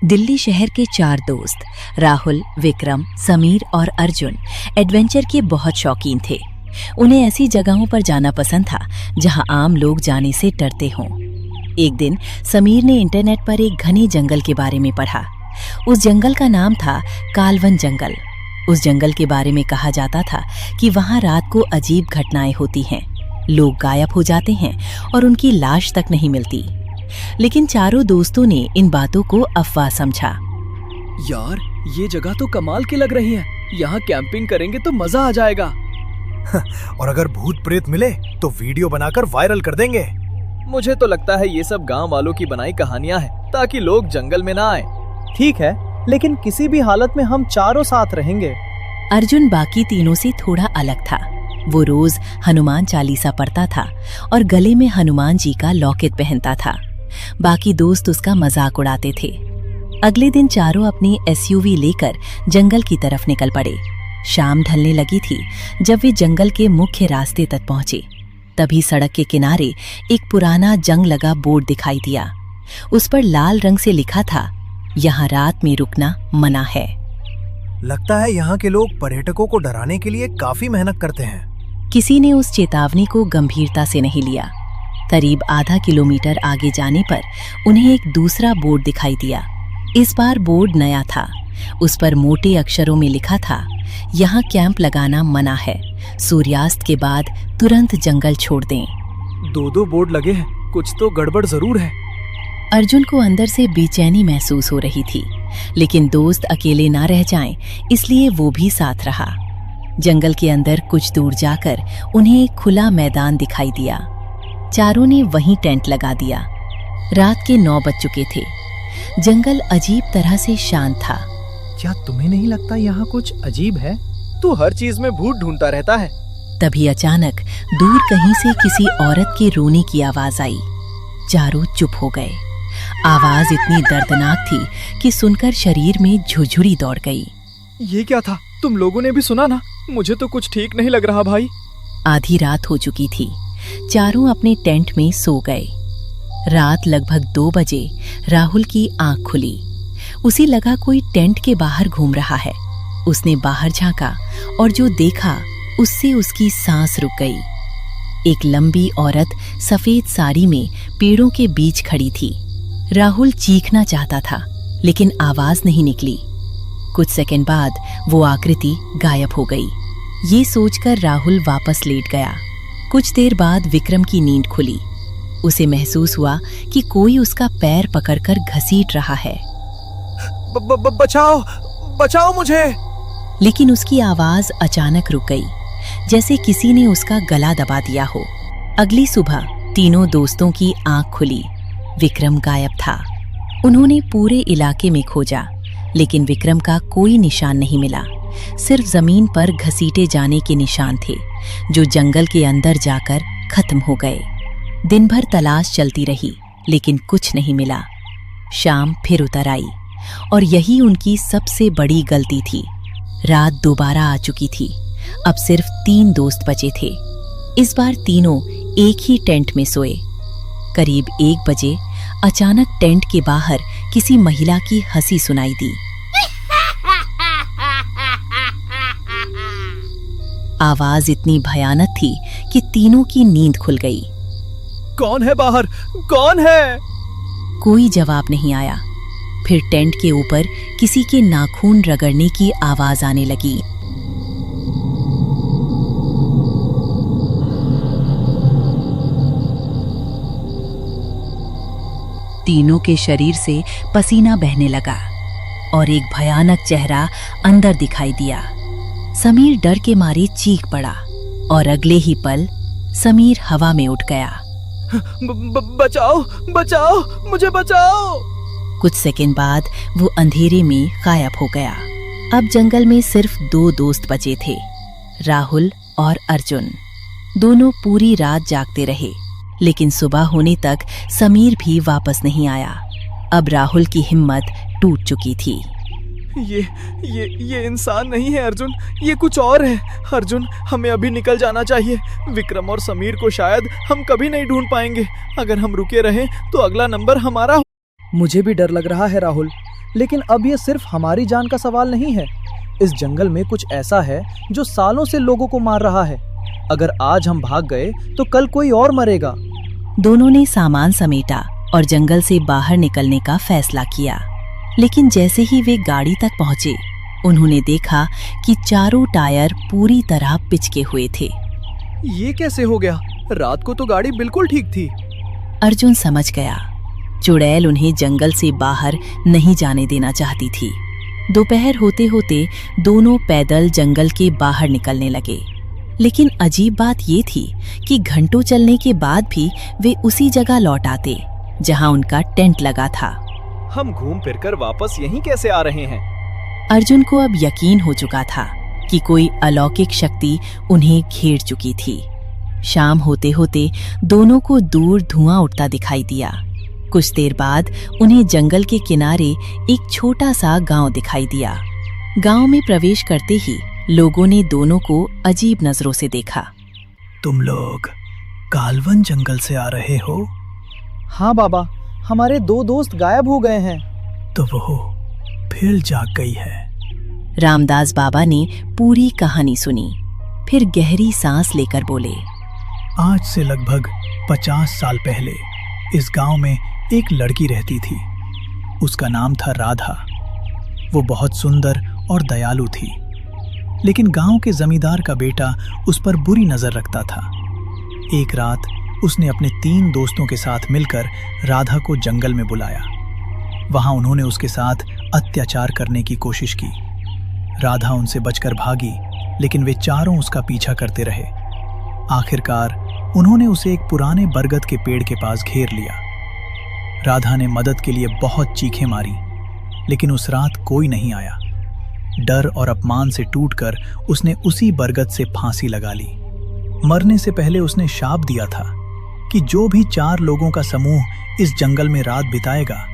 दिल्ली शहर के 4 दोस्त राहुल, विक्रम, समीर और अर्जुन एडवेंचर के बहुत शौकीन थे। उन्हें ऐसी जगहों पर जाना पसंद था जहां आम लोग जाने से डरते हों। एक दिन समीर ने इंटरनेट पर एक घने जंगल के बारे में पढ़ा। उस जंगल का नाम था कालवन जंगल। उस जंगल के बारे में कहा जाता था कि वहां रात को अजीब घटनाएं होती हैं, लोग गायब हो जाते हैं और उनकी लाश तक नहीं मिलती। लेकिन चारों दोस्तों ने इन बातों को अफवाह समझा। यार, ये जगह तो कमाल की लग रही है। यहाँ कैंपिंग करेंगे तो मजा आ जाएगा। और अगर भूत प्रेत मिले तो वीडियो बनाकर वायरल कर देंगे। मुझे तो लगता है ये सब गांव वालों की बनाई कहानियां हैं ताकि लोग जंगल में ना आए। ठीक है, लेकिन किसी भी हालत में हम चारों साथ रहेंगे। अर्जुन बाकी तीनों से थोड़ा अलग था। वो रोज हनुमान चालीसा पढ़ता था और गले में हनुमान जी का लॉकेट पहनता था। बाकी दोस्त उसका मजाक उड़ाते थे। अगले दिन चारों अपनी एसयूवी लेकर जंगल की तरफ निकल पड़े। शाम ढलने लगी थी जब वे जंगल के मुख्य रास्ते तक पहुंचे। तभी सड़क के किनारे एक पुराना जंग लगा बोर्ड दिखाई दिया। उस पर लाल रंग से लिखा था, यहाँ रात में रुकना मना है। लगता है यहाँ के लोग पर्यटकों को डराने के लिए काफी मेहनत करते हैं। किसी ने उस चेतावनी को गंभीरता से नहीं लिया। करीब आधा किलोमीटर आगे जाने पर उन्हें एक दूसरा बोर्ड दिखाई दिया। इस बार बोर्ड नया था। उस पर मोटे अक्षरों में लिखा था, यहाँ कैंप लगाना मना है, सूर्यास्त के बाद तुरंत जंगल छोड़ दें। दो बोर्ड लगे हैं, कुछ तो गड़बड़ जरूर है। अर्जुन को अंदर से बेचैनी महसूस हो रही थी, लेकिन दोस्त अकेले ना रह जाएं, इसलिए वो भी साथ रहा। जंगल के अंदर कुछ दूर जाकर उन्हें एक खुला मैदान दिखाई दिया। चारों ने वहीं टेंट लगा दिया। रात के 9 बज चुके थे। जंगल अजीब तरह से शांत था। क्या तुम्हें नहीं लगता यहाँ कुछ अजीब है? तू हर चीज में भूत ढूंढता रहता है। तभी अचानक दूर कहीं से किसी औरत के रोने की आवाज आई। चारों चुप हो गए। आवाज इतनी दर्दनाक थी कि सुनकर शरीर में झुरझुरी दौड़ गई। ये क्या था? तुम लोगों ने भी सुना ना? मुझे तो कुछ ठीक नहीं लग रहा भाई। आधी रात हो चुकी थी। चारों अपने टेंट में सो गए। रात लगभग 2 बजे राहुल की आंख खुली। उसे लगा कोई टेंट के बाहर घूम रहा है। उसने बाहर झांका और जो देखा उससे उसकी सांस रुक गई। एक लंबी औरत सफेद साड़ी में पेड़ों के बीच खड़ी थी। राहुल चीखना चाहता था, लेकिन आवाज नहीं निकली। कुछ सेकंड बाद वो आकृति गायब हो गई। ये सोचकर राहुल वापस लेट गया। कुछ देर बाद विक्रम की नींद खुली। उसे महसूस हुआ कि कोई उसका पैर पकड़कर घसीट रहा है। बचाओ, बचाओ मुझे। लेकिन उसकी आवाज अचानक रुक गई, जैसे किसी ने उसका गला दबा दिया हो। अगली सुबह तीनों दोस्तों की आंख खुली। विक्रम गायब था। उन्होंने पूरे इलाके में खोजा, लेकिन विक्रम का कोई निशान नहीं मिला। सिर्फ जमीन पर घसीटे जाने के निशान थे, जो जंगल के अंदर जाकर खत्म हो गए। दिन भर तलाश चलती रही, लेकिन कुछ नहीं मिला। शाम फिर उतर आई और यही उनकी सबसे बड़ी गलती थी। रात दोबारा आ चुकी थी। अब सिर्फ 3 दोस्त बचे थे। इस बार तीनों एक ही टेंट में सोए। करीब 1 बजे अचानक टेंट के बाहर किसी महिला की हंसी सुनाई दी। आवाज इतनी भयानक थी कि तीनों की नींद खुल गई। कौन है बाहर? कौन है? कोई जवाब नहीं आया। फिर टेंट के ऊपर किसी के नाखून रगड़ने की आवाज आने लगी। तीनों के शरीर से पसीना बहने लगा और एक भयानक चेहरा अंदर दिखाई दिया। समीर डर के मारे चीख पड़ा और अगले ही पल समीर हवा में उठ गया। बचाओ, बचाओ, मुझे बचाओ। कुछ सेकंड बाद वो अंधेरे में गायब हो गया। अब जंगल में सिर्फ 2 दोस्त बचे थे, राहुल और अर्जुन। दोनों पूरी रात जागते रहे, लेकिन सुबह होने तक समीर भी वापस नहीं आया। अब राहुल की हिम्मत टूट चुकी थी। ये इंसान नहीं है अर्जुन, ये कुछ और है। अर्जुन, हमें अभी निकल जाना चाहिए। विक्रम और समीर को शायद हम कभी नहीं ढूंढ पाएंगे। अगर हम रुके रहे तो अगला नंबर हमारा। मुझे भी डर लग रहा है राहुल, लेकिन अब ये सिर्फ हमारी जान का सवाल नहीं है। इस जंगल में कुछ ऐसा है जो सालों से लोगों को मार रहा है। अगर आज हम भाग गए तो कल कोई और मरेगा। दोनों ने सामान समेटा और जंगल से बाहर निकलने का फैसला किया। लेकिन जैसे ही वे गाड़ी तक पहुंचे, उन्होंने देखा कि चारों टायर पूरी तरह पिचके हुए थे। ये कैसे हो गया? रात को तो गाड़ी बिल्कुल ठीक थी। अर्जुन समझ गया, चुड़ैल उन्हें जंगल से बाहर नहीं जाने देना चाहती थी। दोपहर होते होते दोनों पैदल जंगल के बाहर निकलने लगे। लेकिन अजीब बात ये थी कि घंटों चलने के बाद भी वे उसी जगह लौट आते जहां उनका टेंट लगा था। हम घूम फिरकर वापस यहीं कैसे आ रहे हैं? अर्जुन को अब यकीन हो चुका था कि कोई अलौकिक शक्ति उन्हें घेर चुकी थी। शाम होते होते दोनों को दूर धुआं उठता दिखाई दिया। कुछ देर बाद उन्हें जंगल के किनारे एक छोटा सा गांव दिखाई दिया। गांव में प्रवेश करते ही लोगों ने दोनं को अजीब नजरों से देखा। तुम लोग कालवन जंगल से आ रहे हो? हाँ बाबा, हमारे 2 दोस्त गायब हो गए हैं। तो वो फिर जाग गई है। रामदास बाबा ने पूरी कहानी सुनी, फिर गहरी सांस लेकर बोले, आज से लगभग 50 साल पहले इस गांव में एक लड़की रहती थी। उसका नाम था राधा। वो बहुत सुंदर और दयालु थी, लेकिन गांव के जमींदार का बेटा उस पर बुरी नजर रखता था। एक रात उसने अपने 3 दोस्तों के साथ मिलकर राधा को जंगल में बुलाया। वहां उन्होंने उसके साथ अत्याचार करने की कोशिश की। राधा उनसे बचकर भागी, लेकिन वे चारों उसका पीछा करते रहे। आखिरकार उन्होंने उसे एक पुराने बरगद के पेड़ के पास घेर लिया। राधा ने मदद के लिए बहुत चीखें मारी, लेकिन उस रात कोई नहीं आया। डर और अपमान से टूटकर उसने उसी बरगद से फांसी लगा ली। मरने से पहले उसने शाप दिया था कि जो भी 4 लोगों का समूह इस जंगल में रात बिताएगा,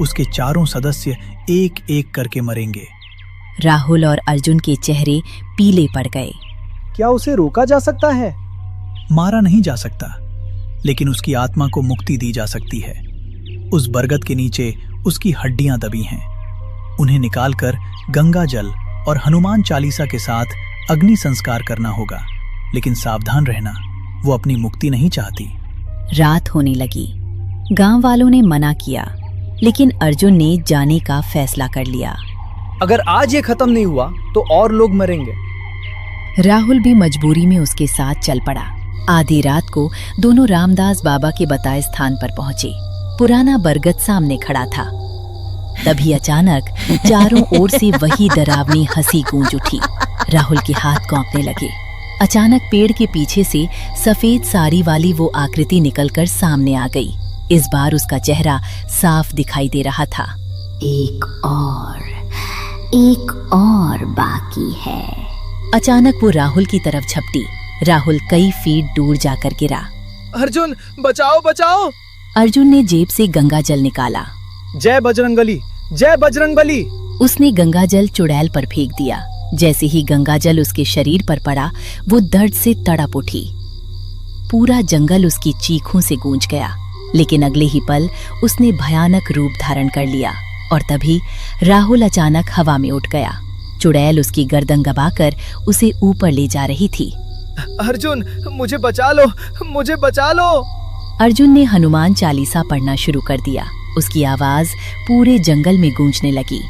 उसके चारों सदस्य एक एक करके मरेंगे। राहुल और अर्जुन के चेहरे पीले पड़ गए। क्या उसे रोका जा सकता है? मारा नहीं जा सकता, लेकिन उसकी आत्मा को मुक्ति दी जा सकती है। उस बरगद के नीचे उसकी हड्डियां दबी हैं। उन्हें निकालकर गंगा जल और हनुमान चालीसा के साथ अग्नि संस्कार करना होगा, लेकिन सावधान रहना, वो अपनी मुक्ति नहीं चाहती। रात होने लगी। गांव वालों ने मना किया, लेकिन अर्जुन ने जाने का फैसला कर लिया। अगर आज ये खत्म नहीं हुआ तो और लोग मरेंगे। राहुल भी मजबूरी में उसके साथ चल पड़ा। आधी रात को दोनों रामदास बाबा के बताए स्थान पर पहुंचे। पुराना बरगद सामने खड़ा था। तभी अचानक चारों ओर से वही डरावनी हंसी गूंज उठी। राहुल के हाथ कांपने लगे। अचानक पेड़ के पीछे से सफेद साड़ी वाली वो आकृति निकलकर सामने आ गई। इस बार उसका चेहरा साफ दिखाई दे रहा था। एक और बाकी है। अचानक वो राहुल की तरफ झपटी। राहुल कई फीट दूर जाकर गिरा। अर्जुन, बचाओ बचाओ! अर्जुन ने जेब से गंगा जल निकाला। जय बजरंगबली, जय बजरंगबली! उसने गंगा जल चुड़ैल पर फेंक दिया। जैसे ही गंगा जल उसके शरीर पर पड़ा, वो दर्द से तड़प उठी। पूरा जंगल उसकी चीखों से गूंज गया। लेकिन अगले ही पल उसने भयानक रूप धारण कर लिया और तभी राहुल अचानक हवा में उठ गया। चुड़ैल उसकी गर्दन दबाकर उसे ऊपर ले जा रही थी। अर्जुन, मुझे बचा लो, मुझे बचा लो! अर्जुन ने हनुमान चालीसा पढ़ना शुरू कर दिया। उसकी आवाज पूरे जंगल में गूंजने लगी।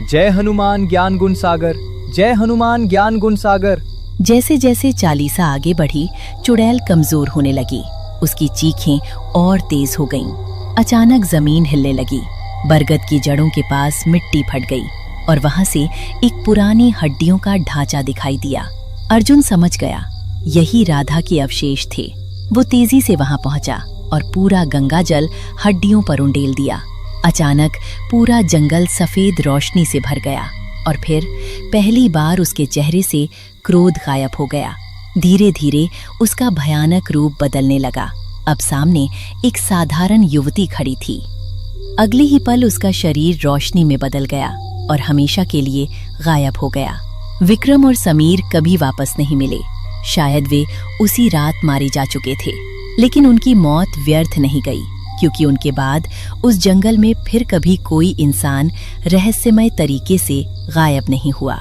जय हनुमान ज्ञान गुण सागर, जय हनुमान ज्ञान गुण सागर। जैसे जैसे चालीसा आगे बढ़ी, चुड़ैल कमजोर होने लगी। उसकी चीखें और तेज हो गईं। अचानक जमीन हिलने लगी। बरगद की जड़ों के पास मिट्टी फट गई और वहां से एक पुरानी हड्डियों का ढांचा दिखाई दिया। अर्जुन समझ गया, यही राधा के अवशेष थे। वो तेजी से वहां पहुंचा और पूरा गंगा जल हड्डियों पर उंडेल दिया। अचानक पूरा जंगल सफेद रोशनी से भर गया और फिर पहली बार उसके चेहरे से क्रोध गायब हो गया। धीरे धीरे उसका भयानक रूप बदलने लगा। अब सामने एक साधारण युवती खड़ी थी। अगले ही पल उसका शरीर रोशनी में बदल गया और हमेशा के लिए गायब हो गया। विक्रम और समीर कभी वापस नहीं मिले। शायद वे उसी रात मारे जा चुके थे, लेकिन उनकी मौत व्यर्थ नहीं गई, क्योंकि उनके बाद उस जंगल में फिर कभी कोई इंसान रहस्यमय तरीके से गायब नहीं हुआ।